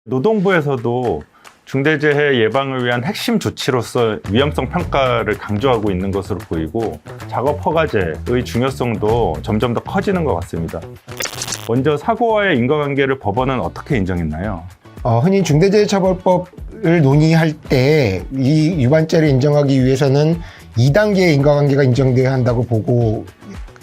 노동부에서도 중대재해 예방을 위한 핵심 조치로서 위험성 평가를 강조하고 있는 것으로 보이고 작업 허가제의 중요성도 점점 더 커지는 것 같습니다. 먼저 사고와의 인과관계를 법원은 어떻게 인정했나요? 흔히 중대재해처벌법을 논의할 때 이 위반죄를 인정하기 위해서는 2단계의 인과관계가 인정돼야 한다고 보고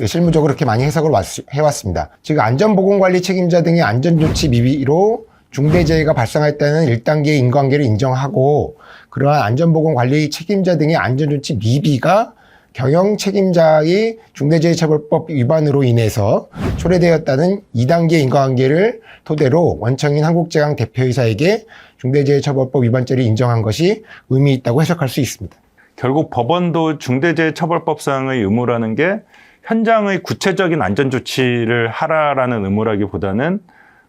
실무적으로 그렇게 많이 해석을 해왔습니다. 즉 안전보건관리 책임자 등의 안전조치 미비로 중대재해가 발생할 때는 1단계의 인과관계를 인정하고 그러한 안전보건관리 책임자 등의 안전조치 미비가 경영 책임자의 중대재해처벌법 위반으로 인해서 초래되었다는 2단계 인과관계를 토대로 원청인 한국제강 대표이사에게 중대재해처벌법 위반죄를 인정한 것이 의미 있다고 해석할 수 있습니다. 결국 법원도 중대재해처벌법상의 의무라는 게 현장의 구체적인 안전조치를 하라라는 의무라기보다는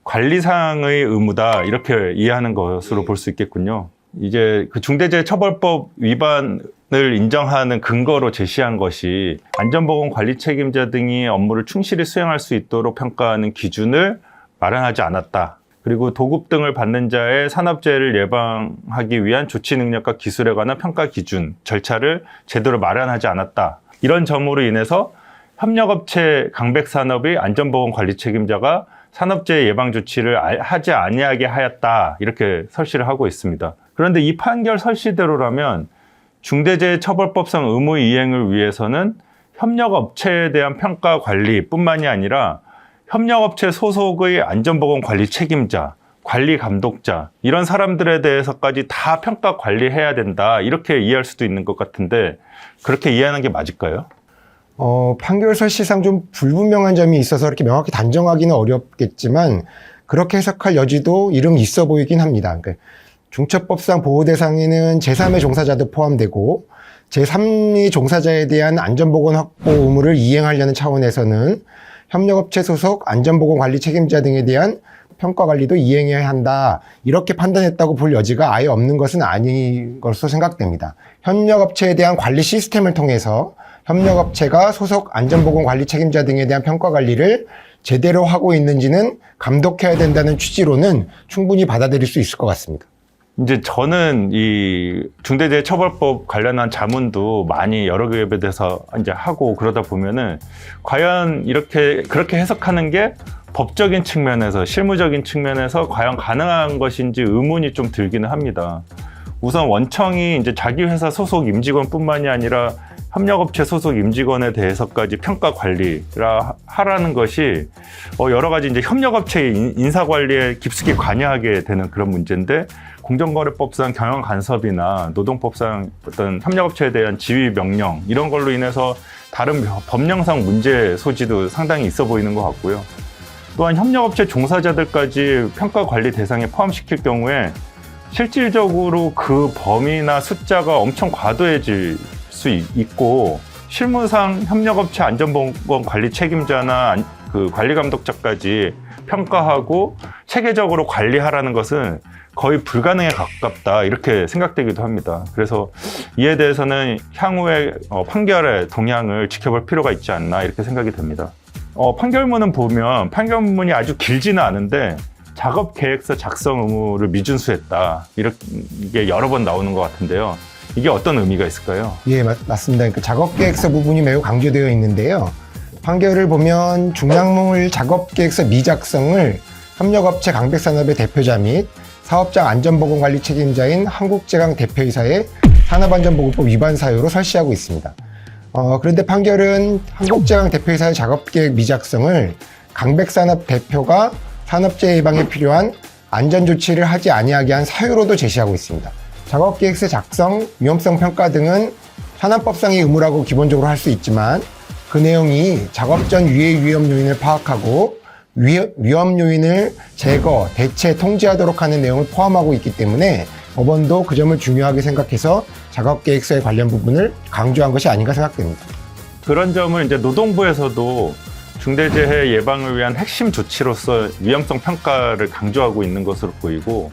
관리상의 의무다 이렇게 이해하는 것으로 볼 수 있겠군요. 이제 그 중대재해처벌법 위반을 인정하는 근거로 제시한 것이 안전보건관리 책임자 등이 업무를 충실히 수행할 수 있도록 평가하는 기준을 마련하지 않았다. 그리고 도급 등을 받는 자의 산업재해를 예방하기 위한 조치 능력과 기술에 관한 평가 기준, 절차를 제대로 마련하지 않았다. 이런 점으로 인해서 협력업체 강백산업의 안전보건관리 책임자가 산업재해 예방 조치를 하지 아니하게 하였다 이렇게 설시를 하고 있습니다. 그런데 이 판결 설시대로라면 중대재해처벌법상 의무 이행을 위해서는 협력업체에 대한 평가 관리뿐만이 아니라 협력업체 소속의 안전보건관리 책임자, 관리 감독자 이런 사람들에 대해서까지 다 평가 관리해야 된다 이렇게 이해할 수도 있는 것 같은데 그렇게 이해하는 게 맞을까요? 판결 설시상 좀 불분명한 점이 있어서 이렇게 명확히 단정하기는 어렵겠지만 그렇게 해석할 여지도 이름 있어 보이긴 합니다. 그러니까 중처법상 보호 대상에는 제3의 종사자도 포함되고 제3의 종사자에 대한 안전보건 확보 의무를 이행하려는 차원에서는 협력업체 소속 안전보건관리 책임자 등에 대한 평가 관리도 이행해야 한다. 이렇게 판단했다고 볼 여지가 아예 없는 것은 아닌 것으로 생각됩니다. 협력업체에 대한 관리 시스템을 통해서 협력업체가 소속 안전보건관리 책임자 등에 대한 평가 관리를 제대로 하고 있는지는 감독해야 된다는 취지로는 충분히 받아들일 수 있을 것 같습니다. 이제 저는 이 중대재해처벌법 관련한 자문도 많이 여러 기업에 대해서 이제 하고 그러다 보면은 과연 그렇게 해석하는 게 법적인 측면에서 실무적인 측면에서 과연 가능한 것인지 의문이 좀 들기는 합니다. 우선 원청이 이제 자기 회사 소속 임직원뿐만이 아니라 협력업체 소속 임직원에 대해서까지 평가 관리라 하라는 것이 여러 가지 이제 협력업체의 인사 관리에 깊숙이 관여하게 되는 그런 문제인데 공정거래법상 경영 간섭이나 노동법상 어떤 협력업체에 대한 지휘 명령 이런 걸로 인해서 다른 법령상 문제 소지도 상당히 있어 보이는 것 같고요. 또한 협력업체 종사자들까지 평가 관리 대상에 포함시킬 경우에 실질적으로 그 범위나 숫자가 엄청 과도해질 수 있고 실무상 협력업체 안전보건 관리 책임자나 그 관리 감독자까지 평가하고 체계적으로 관리하라는 것은 거의 불가능에 가깝다 이렇게 생각되기도 합니다. 그래서 이에 대해서는 향후의 판결의 동향을 지켜볼 필요가 있지 않나 이렇게 생각이 됩니다. 판결문은 보면 판결문이 아주 길지는 않은데 작업계획서 작성 의무를 미준수했다 이렇게 여러 번 나오는 것 같은데요. 이게 어떤 의미가 있을까요? 예, 맞습니다. 그 작업계획서 부분이 매우 강조되어 있는데요. 판결을 보면 중량물 작업계획서 미작성을 협력업체 강백산업의 대표자 및 사업장 안전보건관리 책임자인 한국제강 대표이사의 산업안전보건법 위반 사유로 설시하고 있습니다. 그런데 판결은 한국제강 대표이사의 작업계획 미작성을 강백산업 대표가 산업재해 예방에 필요한 안전조치를 하지 아니하게 한 사유로도 제시하고 있습니다. 작업계획서 작성, 위험성 평가 등은 산업법상의 의무라고 기본적으로 할 수 있지만 그 내용이 작업 전 유해 위험 요인을 파악하고 위험 요인을 제거, 대체, 통제하도록 하는 내용을 포함하고 있기 때문에 법원도 그 점을 중요하게 생각해서 작업계획서에 관련 부분을 강조한 것이 아닌가 생각됩니다. 그런 점을 이제 노동부에서도 중대재해 예방을 위한 핵심 조치로서 위험성 평가를 강조하고 있는 것으로 보이고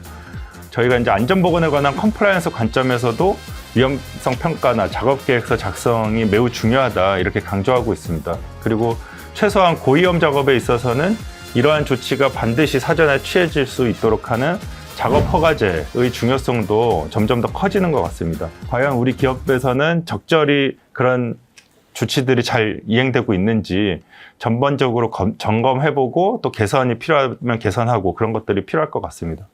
저희가 이제 안전보건에 관한 컴플라이언스 관점에서도 위험성 평가나 작업계획서 작성이 매우 중요하다 이렇게 강조하고 있습니다. 그리고 최소한 고위험 작업에 있어서는 이러한 조치가 반드시 사전에 취해질 수 있도록 하는 작업 허가제의 중요성도 점점 더 커지는 것 같습니다. 과연 우리 기업에서는 적절히 그런 조치들이 잘 이행되고 있는지 전반적으로 점검해보고 또 개선이 필요하면 개선하고 그런 것들이 필요할 것 같습니다.